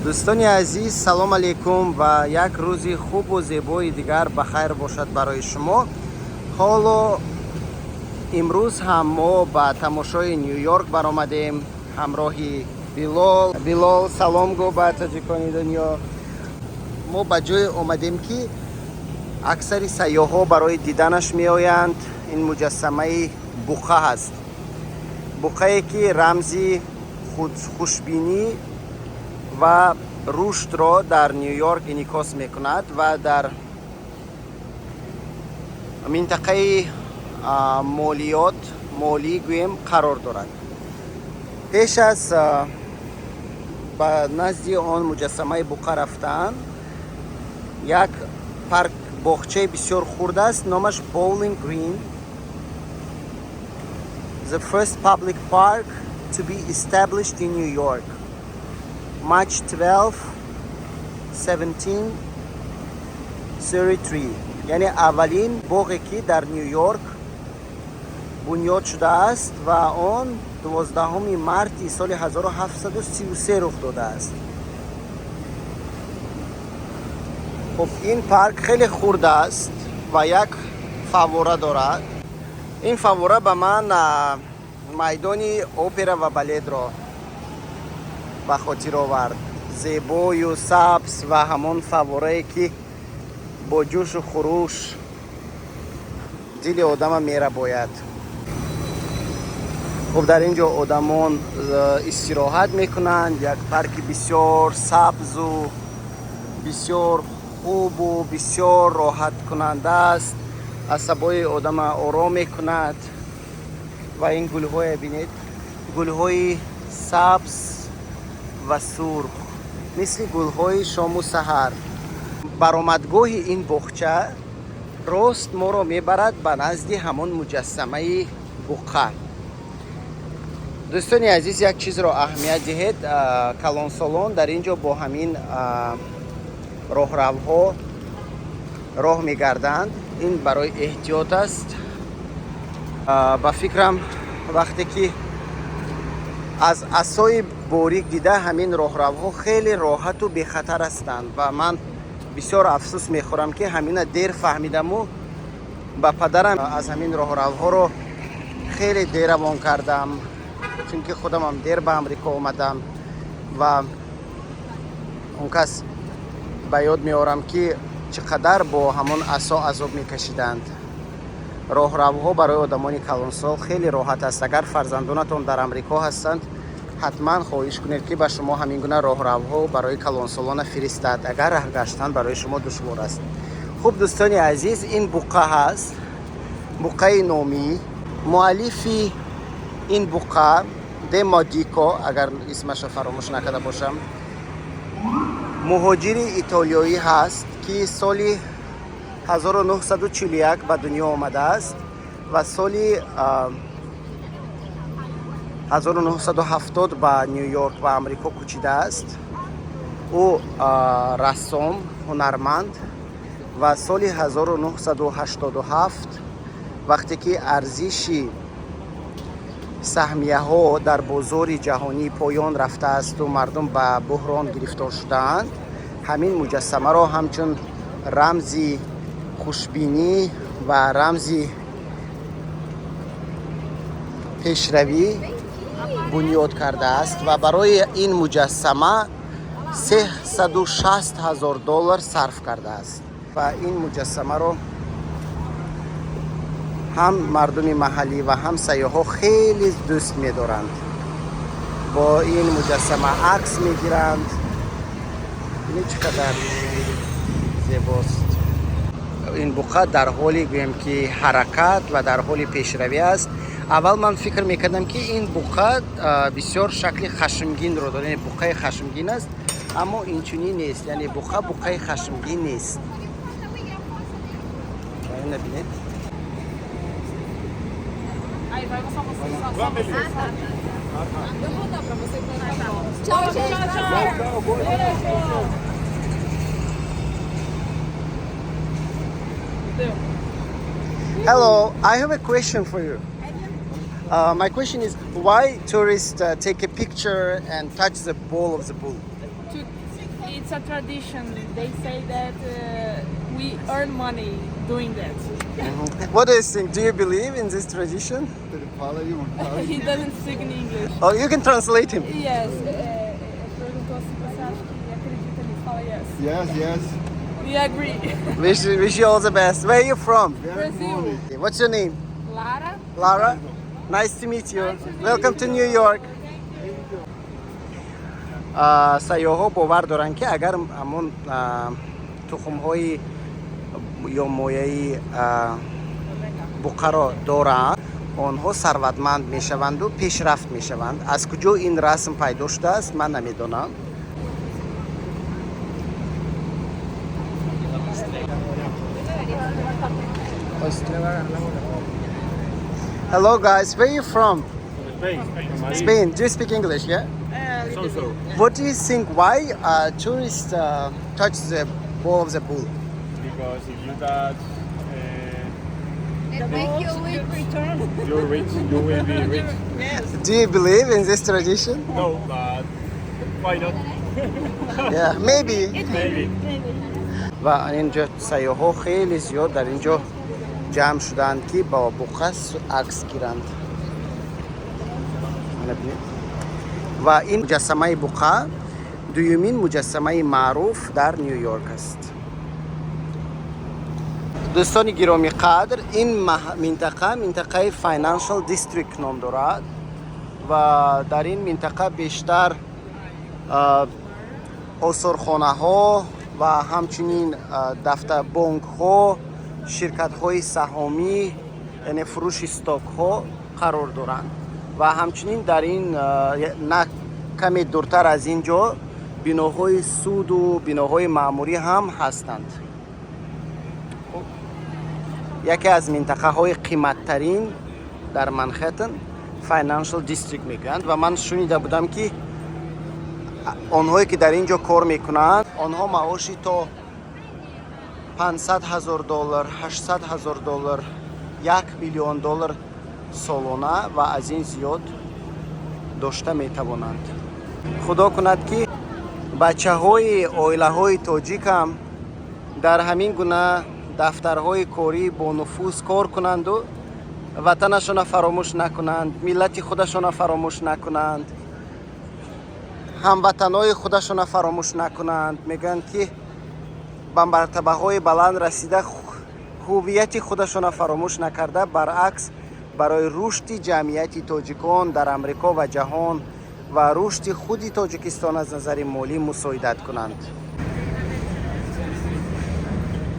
дӯстони азиз, салом алейкум ва як рӯзи хубу зебои дигар ба хайр бошад барои шумо. ҳоло имрӯз ҳам мо ба тамошои Нью-Йорк баромадем ҳамроҳи Билол, салом гӯ ба таҷикони дунё. Мо ба ҷое омадем ки аксари сайёҳҳо барои диданаш меоянд. ин муҷассамаи буқа ҳаст. буқае ки рамзи хушбинӣ ва рушдро дар Нью-Йорк инъикос мекунад ва дар минтақаи молӣ гӯем қарор дорад. пеш аз ба назди он муҷассамаи буқа рафтан, як парк боғчаи бисёр хурд аст, номаш Bowling Green, the first public park to be established in New York, March 12, 1733. یعنی اولین باغی که در نیویورک بنیاد شده است و آن 12 مارس سال 1733 رخ داده است. خب این پارک خیلی خرد است و یک فواره دارد. این فواره به من میدان اپرا و بالت را به خاطر آورد. زیبای و سبز و همان فواره‌ای که با جوش و خروش دل آدم میره باید. خب در اینجا آدمان استراحت میکنند. یک پارک بسیار سبز و بسیار خوب و بسیار راحت کننده است. عصبای آدم آرام میکند. و این گل‌های ببینید، گل‌های سبز و سرخ مثل گل‌های شام و سحر. برآمدگاه این باغچه راست ما را میبرد به نزد همان مجسمه بقا. دوستان عزیز، یک چیز را اهمیت دهید. کلان سالان در اینجا با همین راهروها راه میگردند. این برای احتیاط است. با فکرم وقتی که از عصای باریک دیده همین راهروها خیلی راحت و بی خطر هستند و من بسیار افسوس میخورم که همین دیر فهمیدم و با پدرم از همین راهروها رو خیلی دیر روان کردم، چون که خودم هم دیر به امریکا اومدم و اون کس به یاد میارم که چقدر با همون عصا عذاب میکشیدند. راهروها برای آدمان کلانسال خیلی راحت است. اگر فرزندانتون در امریکا هستند، حتما خواهش کنید که به شما همین گونه راهروها برای کلانسالان فرستد اگر راه گشتن برای شما دشوار است. خوب دوستان عزیز، این بقا هست، بقای نامی. مؤلف این بقا دمادیکو، اگر اسمش فراموش نکرده باشم، مهاجر ایتالیایی هست که سال 1941 به دنیا آمده است و سال 1970 به نیویورک و امریکا کوچیده است. او رسام، هنرمند و سال 1987 وقتی که ارزش سهمیه ها در بازار جهانی پایان رفته است و مردم به بحران گرفتار شدند، همین مجسمه را همچون رمزی خوشبینی و رمزی پیشروی بنیاد کرده است و برای این مجسمه $360,000 صرف کرده است و این مجسمه رو هم مردم محلی و هم سیاح‌ها خیلی دوست می‌دارند. با این مجسمه عکس می‌گیرند. این چقدر زیباست. این بقا در حالی گویم که حرکت و در حال پیشروی است. اول من فکر میکردم که این بقا بسیار شکل خشمگین رو داره، یعنی بقای خشمگین است، اما این چنین نیست. یعنی بقای خشمگین نیست. این نبینید. Hello, I have a question for you. My question is, why tourists take a picture and touch the ball of the bull? To It's a tradition. They say that we earn money doing that. What do you think? Do you believe in this tradition? He doesn't speak in English. Oh, you can translate him. Yes. Perguntou se você acha que acredita nisso. Fala yes. Yes, yes. We agree. Wish you all the best. Where are you from? Brazil. What's your name? Lara. Lara? Nice to meet you. Welcome to New York. سیاح‌ها باور دارن که اگر همون تخم‌های یا مایه بقره را دارند آنها ثروتمند میشوند و پیشرفت میشوند. از کجا این رسم پیدا شده است من نمیدونم. Hello guys, where are you from? Spain. Do you speak English? Yeah. So. What do you think? Why tourists touch the ball of the bull? Because if you touch, Make you return. you're rich, you will be rich. Yes. Do you believe in this tradition? No, but why not? Yeah, maybe. Maybe. و اینجا سیاح‌ها خیلی زیاد در اینجا جمع شدند که با بقره عکس گیرند. و این مجسمه بقره دومین مجسمه معروف در نیویورک است. دوستان گرامی قدر این منطقه فاینانشال دیستریکت نام دارد و در این منطقه بیشتر آثارخانه ها و همچنین دفتر بانک ها، شرکت های سهامی یعنی فروش استاک ها قرار دارند و همچنین در این نه کمی دورتر از اینجا بناهای سود و بناهای معموری هم هستند. یکی از منطقه های قیمت ترین در منهتن فاینانشال دیستریکت میگویند و من شنیده بودم که آنهایی که در اینجا کار میکنند آنها معاشی تا $500,000 $800,000 $1,000,000 سالانه و از این زیاد داشته میتوانند. خدا کند که بچه های عائله های تاجیک هم در همین گونه دفترهای کاری با نفوذ کار کنند و وطنشان فراموش نکنند، ملت خودشان فراموش نکنند، هموطنهای خودشان فراموش نکنند. میگن که به مرتبه های بلند رسیده هویت خودشان فراموش نکرده، برعکس برای رشد جمعیت تاجیکان در امریکا و جهان و رشد خود تاجیکستان از نظر مالی مساعدت کنند.